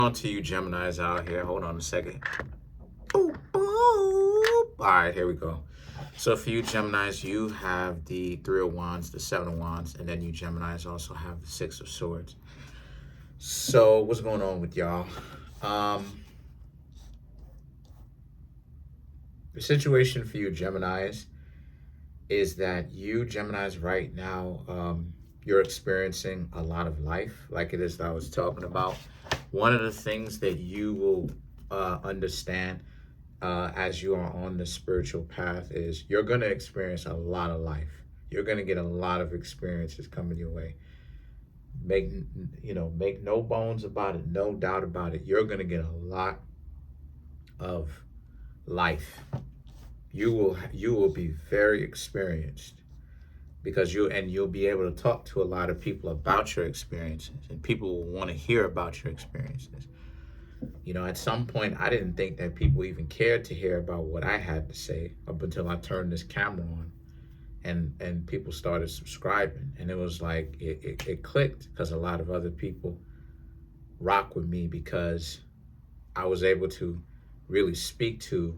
On to you Geminis out here. Hold on a second. Boop, boop. All right, here we go. So for you Geminis, you have the Three of Wands, the Seven of Wands, and then you Geminis also have the Six of Swords. So what's going on with y'all? The situation for you Geminis is that you Geminis right now, you're experiencing a lot of life, like it is that I was talking about. One of the things that you will understand as you are on the spiritual path is you're going to experience a lot of life. You're going to get a lot of experiences coming your way. Make no bones about it, no doubt about it. You're going to get a lot of life. You will be very experienced because you'll be able to talk to a lot of people about your experiences, and people will want to hear about your experiences. At some point I didn't think that people even cared to hear about what I had to say up until I turned this camera on and people started subscribing, and it was like it clicked because a lot of other people rock with me because I was able to really speak to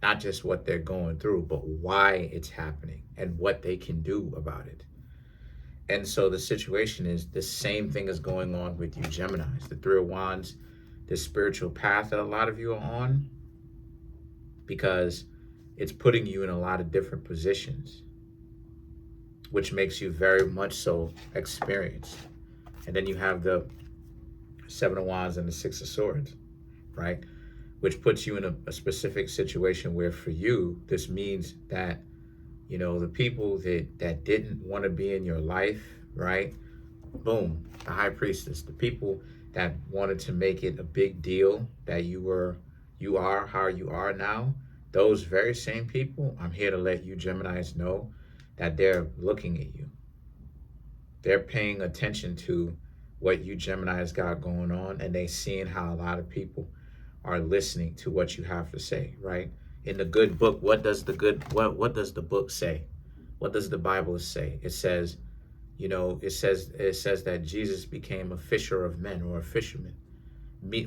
not just what they're going through, but why it's happening and what they can do about it. And so the situation is the same thing is going on with you Geminis. The Three of Wands, this spiritual path that a lot of you are on, because it's putting you in a lot of different positions, which makes you very much so experienced. And then you have the Seven of Wands and the Six of Swords, right? Which puts you in a specific situation where for you, this means that, the people that didn't want to be in your life, right? Boom, the High Priestess, the people that wanted to make it a big deal that you are how you are now, those very same people, I'm here to let you Geminis know that they're looking at you. They're paying attention to what you Geminis got going on, and they seeing how a lot of people are listening to what you have to say, right? In the good book, what does the book say? What does the Bible say? It says, it says that Jesus became a fisher of men, or a fisherman.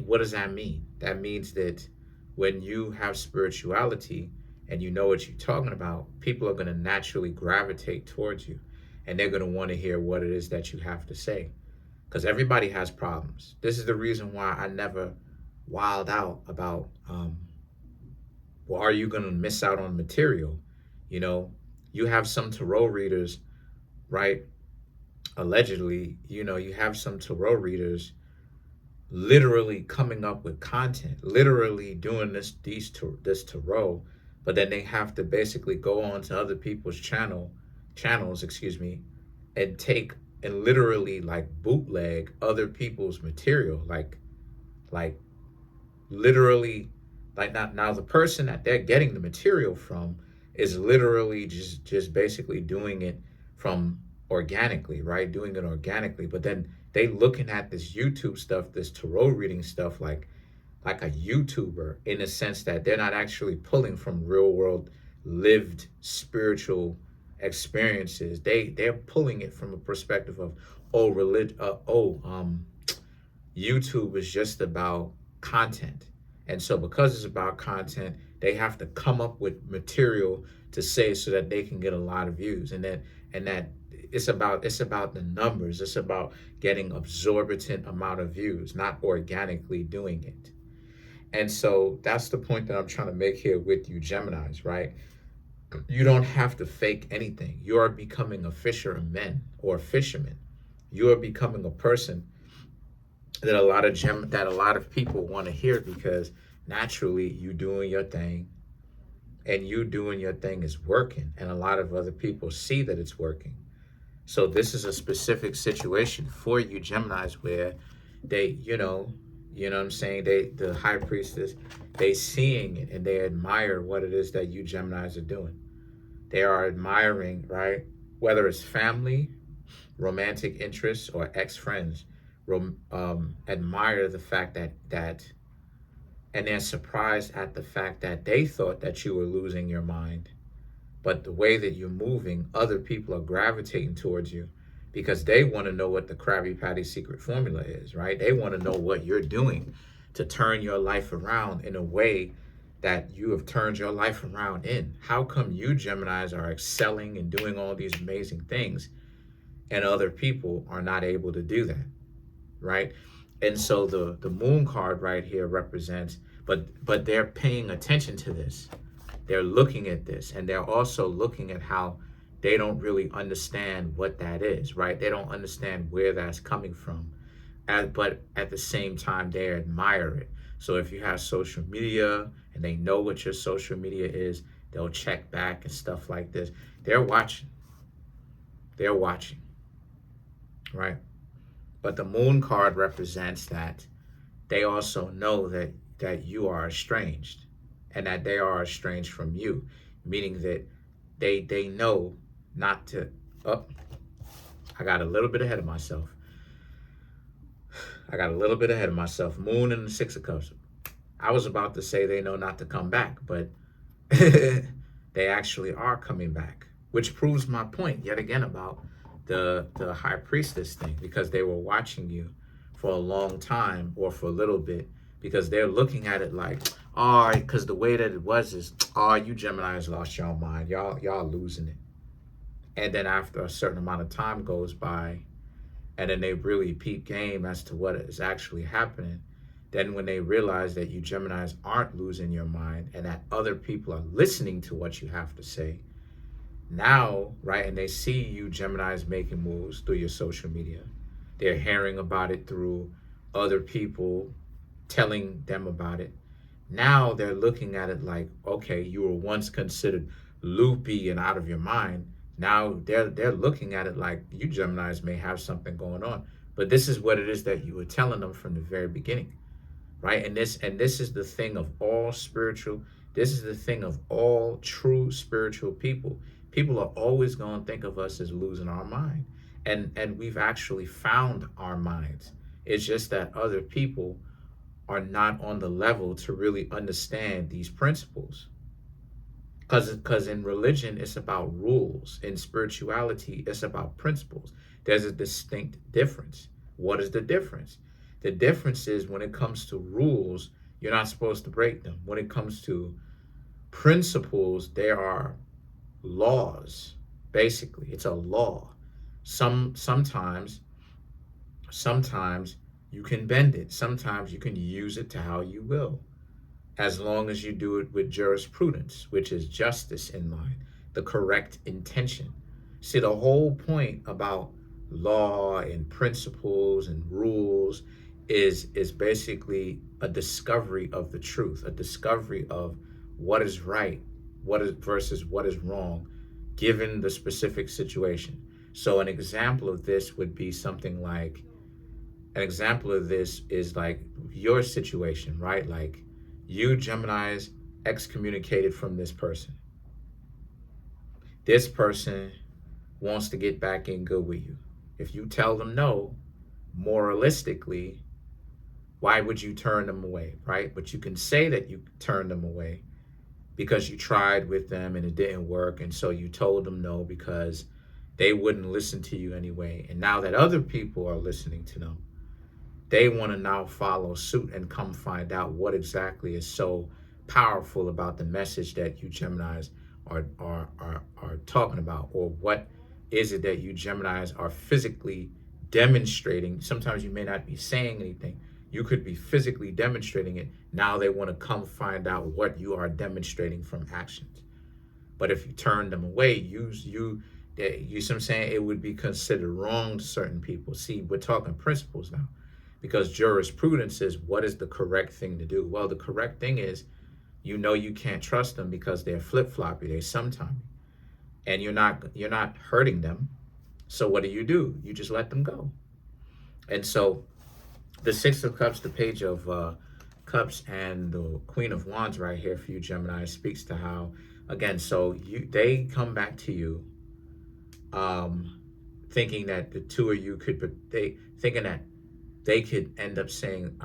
What does that mean? That means that when you have spirituality and you know what you're talking about, people are going to naturally gravitate towards you, and they're going to want to hear what it is that you have to say, because everybody has problems. This is the reason why I never wild out about, well, are you going to miss out on material? You have some tarot readers, right? Allegedly, you have some tarot readers literally coming up with content, literally doing this tarot, but then they have to basically go on to other people's channels, and take and literally like bootleg other people's material, like literally, like now the person that they're getting the material from is literally just basically doing it from organically, right? Doing it organically, but then they looking at this YouTube stuff, this tarot reading stuff, like a YouTuber, in a sense that they're not actually pulling from real world lived spiritual experiences. They're pulling it from a perspective of, YouTube is just about content. And so because it's about content, they have to come up with material to say so that they can get a lot of views. And that it's about the numbers. It's about getting absorbent amount of views, not organically doing it. And so that's the point that I'm trying to make here with you Geminis, right? You don't have to fake anything. You are becoming a fisher of men, or a fisherman. You are becoming a person that a lot of people want to hear, because naturally you doing your thing, and you doing your thing is working, and a lot of other people see that it's working. So this is a specific situation for you Geminis where they, what I'm saying, the High Priestess, they seeing it and they admire what it is that you Geminis are doing. They are admiring, right? Whether it's family, romantic interests, or ex-friends, admire the fact that and they're surprised at the fact that they thought that you were losing your mind. But the way that you're moving, other people are gravitating towards you because they want to know what the Krabby Patty secret formula is, right? They want to know what you're doing to turn your life around in a way that you have turned your life around in. How come you Geminis are excelling and doing all these amazing things and other people are not able to do that, right? And so the moon card right here represents, but they're paying attention to this. They're looking at this, and they're also looking at how they don't really understand what that is, right? They don't understand where that's coming from, but at the same time, they admire it. So if you have social media and they know what your social media is, they'll check back and stuff like this. They're watching. They're watching, right? But the moon card represents that they also know that you are estranged and that they are estranged from you, meaning that they know not to. Oh, I got a little bit ahead of myself. Moon and the Six of Cups. I was about to say they know not to come back, but they actually are coming back, which proves my point yet again about the High Priestess thing, because they were watching you for a long time or for a little bit, because they're looking at it like, oh, because the way that it was is, oh, you Geminis lost your mind. Y'all losing it. And then after a certain amount of time goes by, and then they really peep game as to what is actually happening, then when they realize that you Geminis aren't losing your mind and that other people are listening to what you have to say, now, right, and they see you Geminis making moves through your social media. They're hearing about it through other people telling them about it. Now they're looking at it like, okay, you were once considered loopy and out of your mind. Now they're looking at it like you Geminis may have something going on. But this is what it is that you were telling them from the very beginning, right? And this is the thing of all spiritual. This is the thing of all true spiritual people. People are always going to think of us as losing our mind. And we've actually found our minds. It's just that other people are not on the level to really understand these principles. Because in religion, it's about rules. In spirituality, it's about principles. There's a distinct difference. What is the difference? The difference is when it comes to rules, you're not supposed to break them. When it comes to principles, there are laws. Basically, it's a law. Sometimes you can bend it. Sometimes you can use it to how you will, as long as you do it with jurisprudence, which is justice in mind, the correct intention. See, the whole point about law and principles and rules is basically a discovery of the truth, a discovery of what is right, what is versus what is wrong, given the specific situation. So an example of this would be something like, an example of this is like your situation, right? Like you Geminis excommunicated from this person. This person wants to get back in good with you. If you tell them no, moralistically, why would you turn them away, right? But you can say that you turned them away because you tried with them and it didn't work, and so you told them no because they wouldn't listen to you anyway. And now that other people are listening to them, they want to now follow suit and come find out what exactly is so powerful about the message that you Geminis are talking about, or what is it that you Geminis are physically demonstrating. Sometimes you may not be saying anything. You could be physically demonstrating it. Now they want to come find out what you are demonstrating from actions. But if you turn them away, you see what I'm saying, it would be considered wrong to certain people. See, we're talking principles now, because jurisprudence is what is the correct thing to do. Well, the correct thing is, you know, you can't trust them because they're flip-floppy, they sometime, and you're not hurting them. So what do? You just let them go. And so the Six of Cups, the Page of Cups, and the Queen of Wands right here for you Gemini speaks to how, again, so they come back to you thinking that the two of you thinking that they could end up saying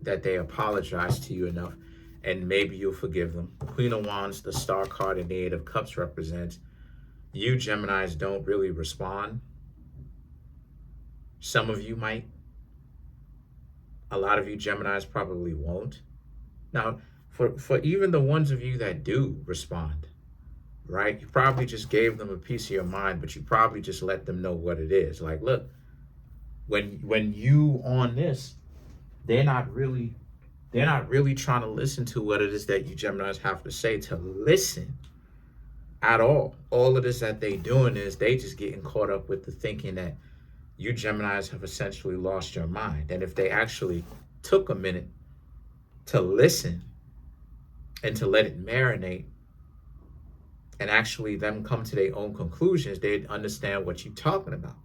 that they apologize to you enough and maybe you'll forgive them. Queen of Wands, the Star card and the Eight of Cups represents you Geminis don't really respond. Some of you might. A lot of you Geminis probably won't. Now, for even the ones of you that do respond, right? You probably just gave them a piece of your mind, but you probably just let them know what it is. Like, look, when you on this, they're not really trying to listen to what it is that you Geminis have to say to listen at all. All it is that they doing is they just getting caught up with the thinking that you Geminis have essentially lost your mind. And if they actually took a minute to listen and to let it marinate and actually them come to their own conclusions, they'd understand what you're talking about.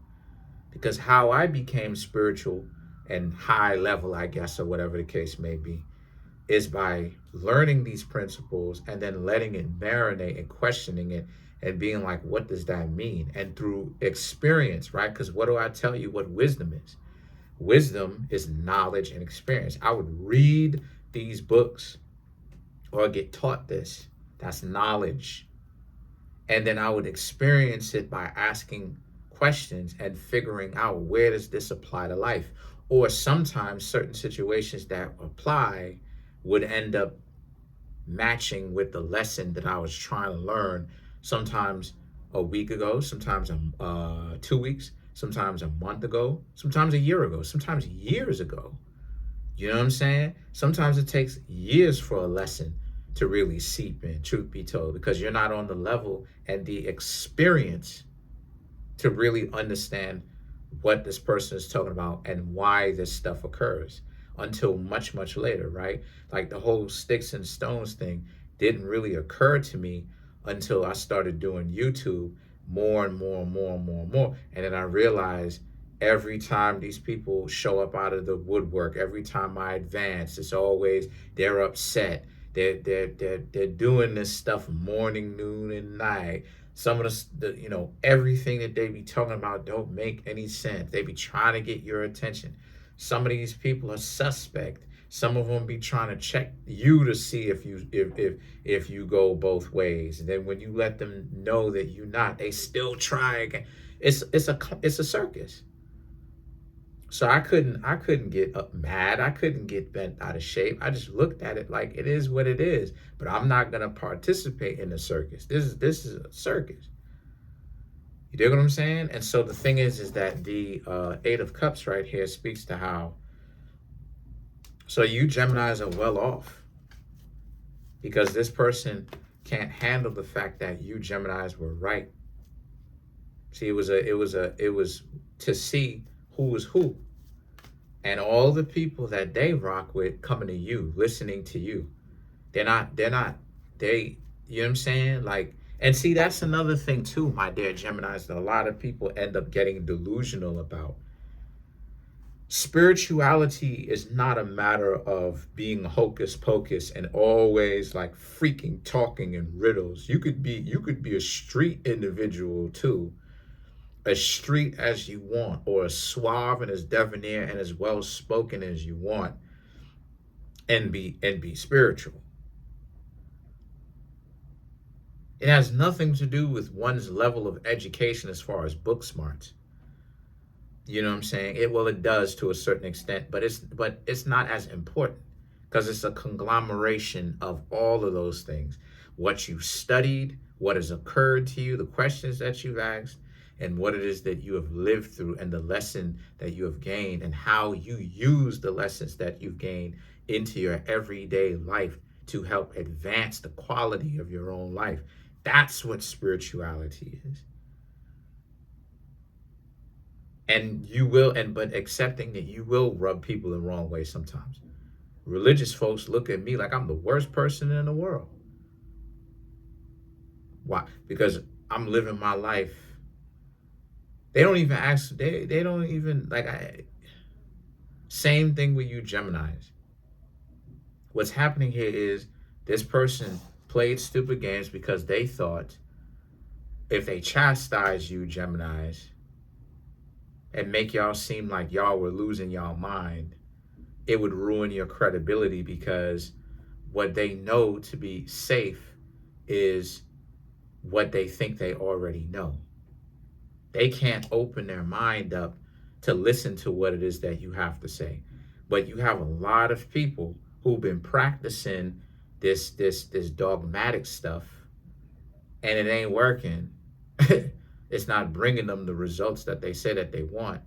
Because how I became spiritual and high level, I guess, or whatever the case may be, is by learning these principles and then letting it marinate and questioning it and being like, what does that mean? And through experience, right? Because what do I tell you what wisdom is? Wisdom is knowledge and experience. I would read these books or get taught this. That's knowledge. And then I would experience it by asking questions and figuring out, where does this apply to life? Or sometimes certain situations that apply would end up matching with the lesson that I was trying to learn, sometimes a week ago, sometimes 2 weeks, sometimes a month ago, sometimes a year ago, sometimes years ago. You know what I'm saying? Sometimes it takes years for a lesson to really seep in, truth be told, because you're not on the level and the experience to really understand what this person is talking about and why this stuff occurs until much, much later, right? Like the whole sticks and stones thing didn't really occur to me until I started doing YouTube more and more and more and more and more. And then I realized every time these people show up out of the woodwork, every time I advance, it's always they're upset. They're doing this stuff morning, noon, and night. Some of the everything that they be talking about don't make any sense. They be trying to get your attention. Some of these people are suspect. Some of them be trying to check you to see if you go both ways. And then when you let them know that you're not, they still try again. It's a circus. So I couldn't get mad. I couldn't get bent out of shape. I just looked at it like it is what it is. But I'm not gonna participate in the circus. This is a circus. You dig what I'm saying? And so the thing is that the Eight of Cups right here speaks to how. So you Geminis are well off because this person can't handle the fact that you Geminis were right. See, it was to see who was who. And all the people that they rock with coming to you, listening to you. You know what I'm saying? Like, and see, that's another thing too, my dear Geminis, that a lot of people end up getting delusional about. Spirituality is not a matter of being hocus pocus and always like freaking talking in riddles. You could be a street individual too, as street as you want, or as suave and as debonair and as well spoken as you want, and be spiritual. It has nothing to do with one's level of education as far as book smarts. You know what I'm saying? It does to a certain extent, but it's not as important because it's a conglomeration of all of those things. What you've studied, what has occurred to you, the questions that you've asked, and what it is that you have lived through, and the lesson that you have gained, and how you use the lessons that you've gained into your everyday life to help advance the quality of your own life. That's what spirituality is. And but accepting that you will rub people the wrong way sometimes. Religious folks look at me like I'm the worst person in the world. Why? Because I'm living my life. They don't even ask, they don't even, same thing with you Geminis. What's happening here is this person played stupid games because they thought if they chastise you Geminis and make y'all seem like y'all were losing y'all mind, it would ruin your credibility, because what they know to be safe is what they think they already know. They can't open their mind up to listen to what it is that you have to say. But you have a lot of people who've been practicing this dogmatic stuff, and it ain't working. It's not bringing them the results that they say that they want.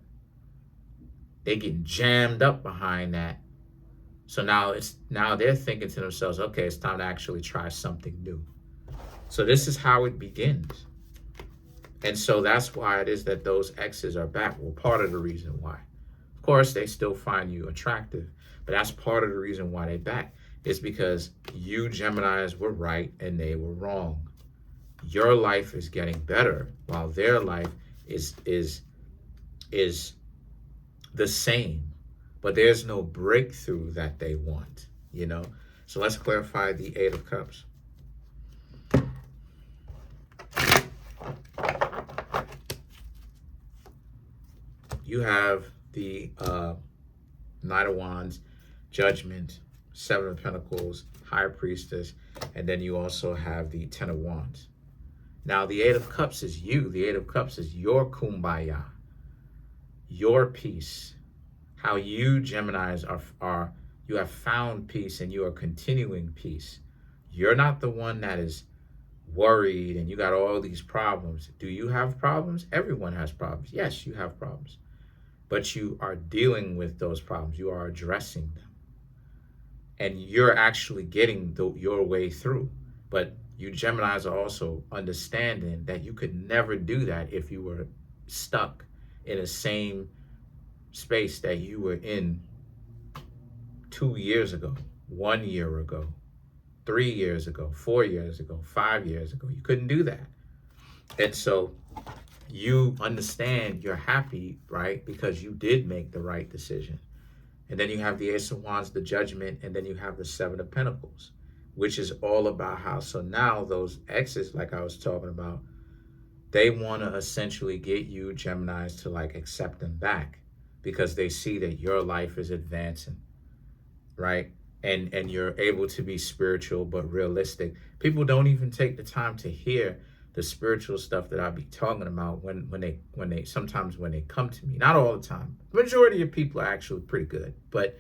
They get jammed up behind that. So now they're thinking to themselves, okay, it's time to actually try something new. So this is how it begins. And so that's why it is that those exes are back. Well, part of the reason why. Of course, they still find you attractive, but that's part of the reason why they back is because you Geminis were right and they were wrong. Your life is getting better while their life is the same, but there's no breakthrough that they want, you know? So let's clarify the Eight of Cups. You have the Knight of Wands, Judgment, Seven of Pentacles, High Priestess, and then you also have the Ten of Wands. Now, the Eight of Cups is you. The Eight of Cups is your kumbaya, your peace. How you Geminis are you have found peace and you are continuing peace. You're not the one that is worried and you got all these problems. Do you have problems? Everyone has problems. Yes, you have problems. But you are dealing with those problems. You are addressing them. And you're actually getting your way through. But you Geminis are also understanding that you could never do that if you were stuck in the same space that you were in 2 years ago, 1 year ago, 3 years ago, 4 years ago, 5 years ago. You couldn't do that. And so you understand you're happy, right? Because you did make the right decision. And then you have the Ace of Wands, the Judgment, and then you have the Seven of Pentacles, which is all about how, so now those exes, like I was talking about, they want to essentially get you Geminis to like accept them back because they see that your life is advancing, right? And you're able to be spiritual but realistic. People don't even take the time to hear the spiritual stuff that I be talking about when they sometimes when they come to me. Not all the time. The majority of people are actually pretty good, but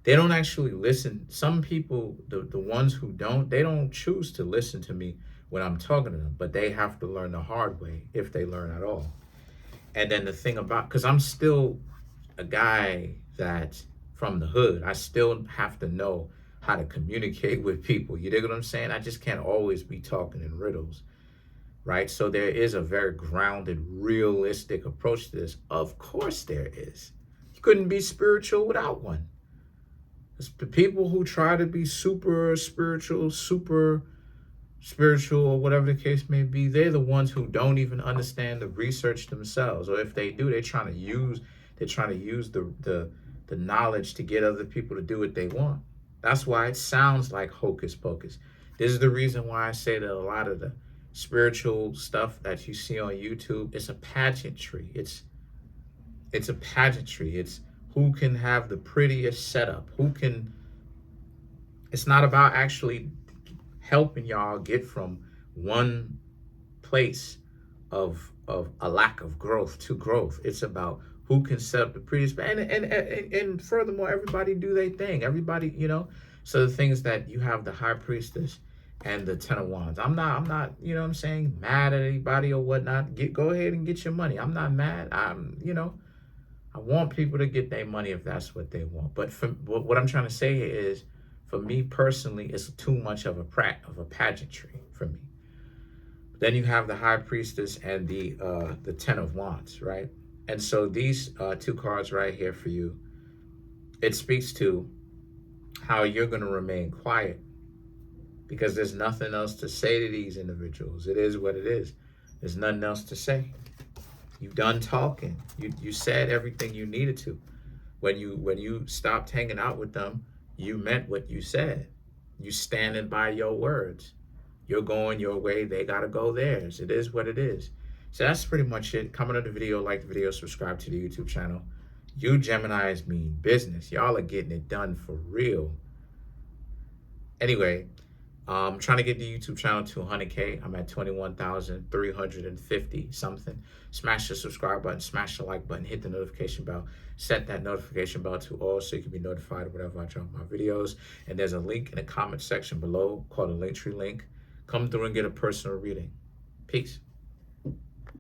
they don't actually listen. Some people, the ones who don't, they don't choose to listen to me when I'm talking to them, but they have to learn the hard way if they learn at all. And then the thing about, because I'm still a guy that from the hood, I still have to know how to communicate with people. You dig what I'm saying? I just can't always be talking in riddles, right? So there is a very grounded, realistic approach to this. Of course there is. You couldn't be spiritual without one. It's the people who try to be super spiritual, or whatever the case may be, they're the ones who don't even understand the research themselves. Or if they do, they're trying to use the knowledge to get other people to do what they want. That's why it sounds like hocus pocus. This is the reason why I say that a lot of the spiritual stuff that you see on YouTube, it's a pageantry. It's a pageantry. It's who can have the prettiest setup. It's not about actually helping y'all get from one place of a lack of growth to growth. It's about who can set up the prettiest, and furthermore, everybody do their thing. Everybody, you know. So the things that you have the High Priestess and the Ten of Wands. I'm not, you know what I'm saying, mad at anybody or whatnot. Go ahead and get your money. I'm not mad. I want people to get their money if that's what they want. But what I'm trying to say here is, for me personally, it's too much of a pageantry for me. Then you have the High Priestess and the Ten of Wands, right? And so these two cards right here for you, it speaks to how you're going to remain quiet because there's nothing else to say to these individuals. It is what it is. There's nothing else to say. You've done talking. You said everything you needed to. When you stopped hanging out with them, you meant what you said. You standing by your words. You're going your way. They got to go theirs. It is what it is. So that's pretty much it. Comment on the video, like the video, subscribe to the YouTube channel. You Geminis mean business. Y'all are getting it done for real. Anyway, I'm trying to get the YouTube channel to 100K. I'm at 21,350 something. Smash the subscribe button, smash the like button, hit the notification bell, set that notification bell to all so you can be notified whenever I drop my videos. And there's a link in the comment section below called a Linktree link. Come through and get a personal reading. Peace.